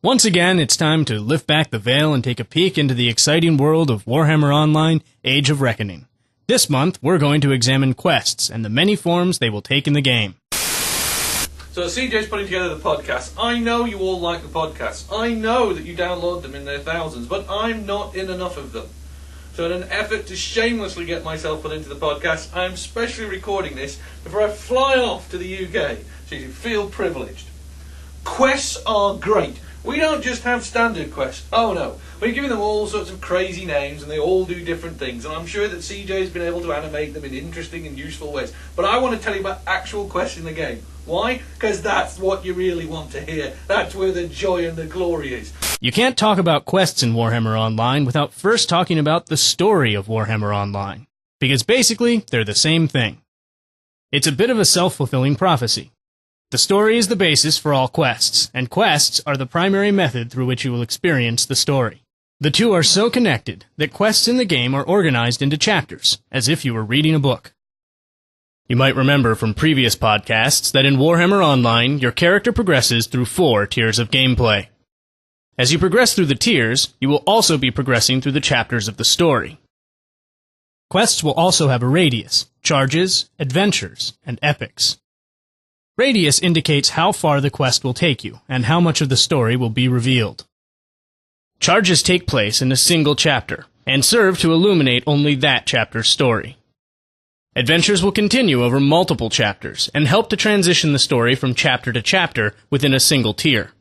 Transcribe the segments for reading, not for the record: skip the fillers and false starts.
Once again, it's time to lift back the veil and take a peek into the exciting world of Warhammer Online, Age of Reckoning. This month, we're going to examine quests and the many forms they will take in the game. So CJ's putting together the podcast. I know you all like the podcasts. I know that you download them in their thousands, but I'm not in enough of them. So in an effort to shamelessly get myself put into the podcast, I'm specially recording this before I fly off to the UK, so you feel privileged. Quests are great. We don't just have standard quests. Oh no. We're giving them all sorts of crazy names and they all do different things. And I'm sure that CJ's been able to animate them in interesting and useful ways. But I want to tell you about actual quests in the game. Why? Because that's what you really want to hear. That's where the joy and the glory is. You can't talk about quests in Warhammer Online without first talking about the story of Warhammer Online. Because basically, they're the same thing. It's a bit of a self-fulfilling prophecy. The story is the basis for all quests, and quests are the primary method through which you will experience the story. The two are so connected that quests in the game are organized into chapters, as if you were reading a book. You might remember from previous podcasts that in Warhammer Online, your character progresses through 4 tiers of gameplay. As you progress through the tiers, you will also be progressing through the chapters of the story. Quests will also have a radius, charges, adventures, and epics. Radius indicates how far the quest will take you, and how much of the story will be revealed. Charges take place in a single chapter, and serve to illuminate only that chapter's story. Adventures will continue over multiple chapters, and help to transition the story from chapter to chapter within a single tier.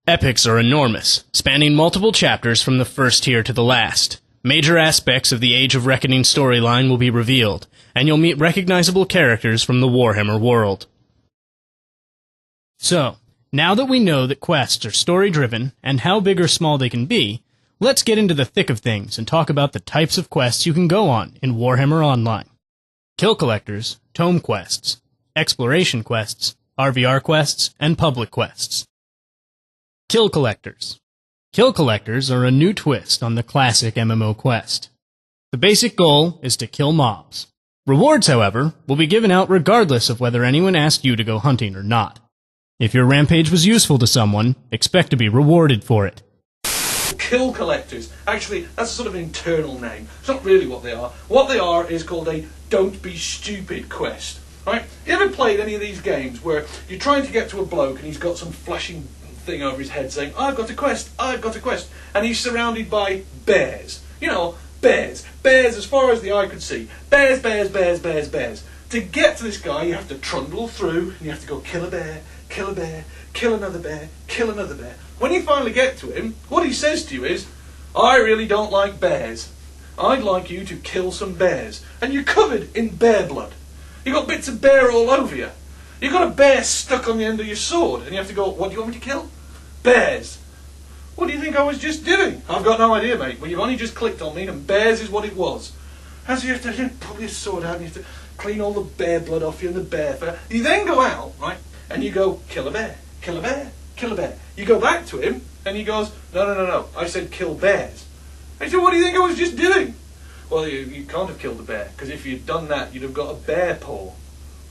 Epics are enormous, spanning multiple chapters from the first tier to the last. Major aspects of the Age of Reckoning storyline will be revealed, and you'll meet recognizable characters from the Warhammer world. So, now that we know that quests are story-driven, and how big or small they can be, let's get into the thick of things and talk about the types of quests you can go on in Warhammer Online. Kill collectors, tome quests, exploration quests, RVR quests, and public quests. Kill collectors. Kill collectors are a new twist on the classic MMO quest. The basic goal is to kill mobs. Rewards, however, will be given out regardless of whether anyone asked you to go hunting or not. If your rampage was useful to someone, expect to be rewarded for it. Kill collectors. Actually, that's a sort of internal name. It's not really what they are. What they are is called a don't be stupid quest. Right? You ever played any of these games where you're trying to get to a bloke and he's got some flashing thing over his head saying, I've got a quest, and he's surrounded by bears. You know, bears. Bears as far as the eye could see. Bears, bears, bears, bears, bears. To get to this guy, you have to trundle through, and you have to go kill a bear, kill a bear, kill another bear, kill another bear. When you finally get to him, what he says to you is, I really don't like bears. I'd like you to kill some bears. And you're covered in bear blood. You've got bits of bear all over you. You've got a bear stuck on the end of your sword, and you have to go, what do you want me to kill? Bears. What do you think I was just doing? I've got no idea, mate. Well, you've only just clicked on me, and bears is what it was. And so you have to pull your sword out, and you have to clean all the bear blood off you and the bear fur. You then go out, right, and you go, kill a bear, kill a bear, kill a bear. You go back to him, and he goes, no, I said kill bears. I said, what do you think I was just doing? Well, you can't have killed a bear, because if you'd done that, you'd have got a bear paw.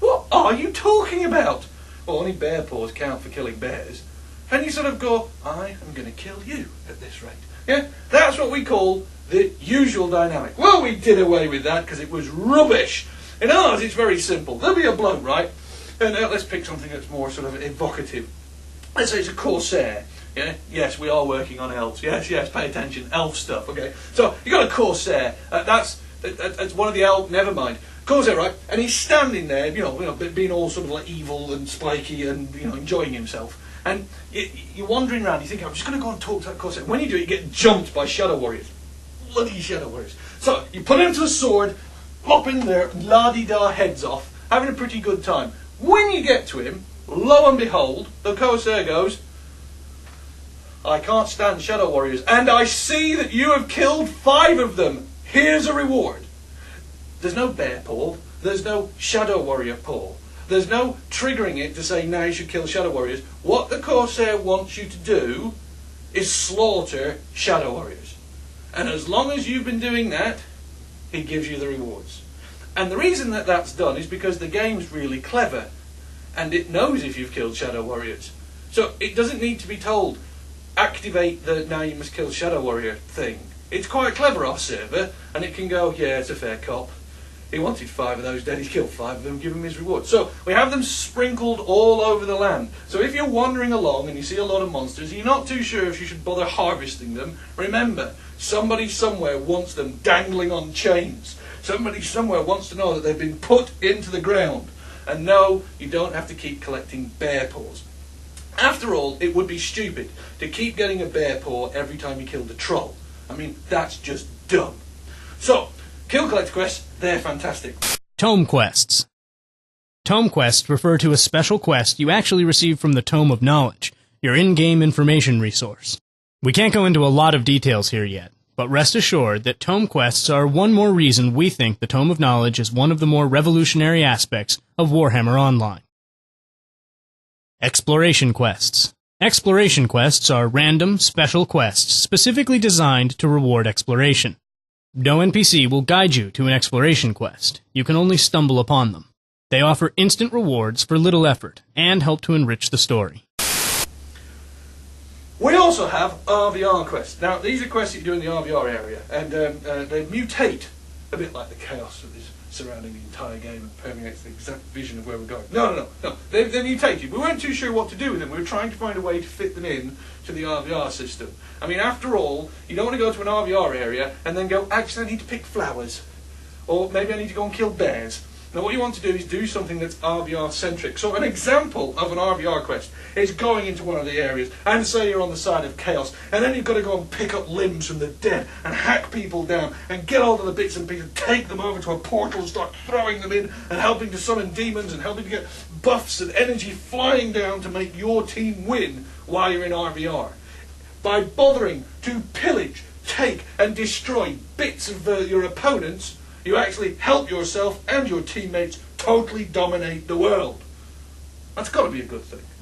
What are you talking about? Well, only bear paws count for killing bears. And you sort of go, I am going to kill you at this rate. Yeah, that's what we call the usual dynamic. Well, we did away with that because it was rubbish. In ours, it's very simple. There'll be a bloke, right? And let's pick something that's more sort of evocative. Let's say it's a Corsair. Yeah? Yes, we are working on elves. Yes, pay attention. Elf stuff, okay? So, you got a Corsair. That's one of the elves, never mind. Corsair, right? And he's standing there, you know, being all sort of like evil and spiky and, you know, enjoying himself. And you're wandering around, you think, I'm just going to go and talk to that Corsair. When you do, you get jumped by Shadow Warriors. Bloody Shadow Warriors. So, you put him to the sword, plop in there, la-di-da heads off, having a pretty good time. When you get to him, lo and behold, the Corsair goes, I can't stand Shadow Warriors, and I see that you have killed 5 of them. Here's a reward. There's no bear paw. There's no Shadow Warrior paw. There's no triggering it to say, now you should kill Shadow Warriors. What the Corsair wants you to do is slaughter Shadow Warriors. And as long as you've been doing that, he gives you the rewards. And the reason that that's done is because the game's really clever. And it knows if you've killed Shadow Warriors. So it doesn't need to be told, activate the now you must kill Shadow Warrior thing. It's quite clever off server, and it can go, yeah, it's a fair cop. He wanted 5 of those dead, he's killed 5 of them, give him his reward. So we have them sprinkled all over the land. So if you're wandering along and you see a lot of monsters, and you're not too sure if you should bother harvesting them, remember, somebody somewhere wants them dangling on chains. Somebody somewhere wants to know that they've been put into the ground. And no, you don't have to keep collecting bear paws. After all, it would be stupid to keep getting a bear paw every time you killed a troll. I mean, that's just dumb. So, kill collector quests, they're fantastic. Tome quests. Tome quests refer to a special quest you actually receive from the Tome of Knowledge, your in-game information resource. We can't go into a lot of details here yet, but rest assured that Tome quests are one more reason we think the Tome of Knowledge is one of the more revolutionary aspects of Warhammer Online. Exploration quests. Exploration quests are random, special quests specifically designed to reward exploration. No NPC will guide you to an exploration quest. You can only stumble upon them. They offer instant rewards for little effort and help to enrich the story. We also have RVR quests. Now, these are quests that you do in the RVR area, and they mutate a bit like the chaos that is surrounding the entire game and permeates the exact vision of where we're going. No. They're mutated. We weren't too sure what to do with them. We were trying to find a way to fit them in to the RVR system. I mean, after all, you don't want to go to an RVR area and then go, actually, I need to pick flowers. Or maybe I need to go and kill bears. Now, what you want to do is do something that's RVR-centric. So an example of an RVR quest is going into one of the areas, and say you're on the side of chaos, and then you've got to go and pick up limbs from the dead, and hack people down, and get all of the bits and pieces, take them over to a portal, and start throwing them in, and helping to summon demons, and helping to get buffs and energy flying down to make your team win while you're in RVR. By bothering to pillage, take, and destroy bits of your opponents, you actually help yourself and your teammates totally dominate the world. That's got to be a good thing.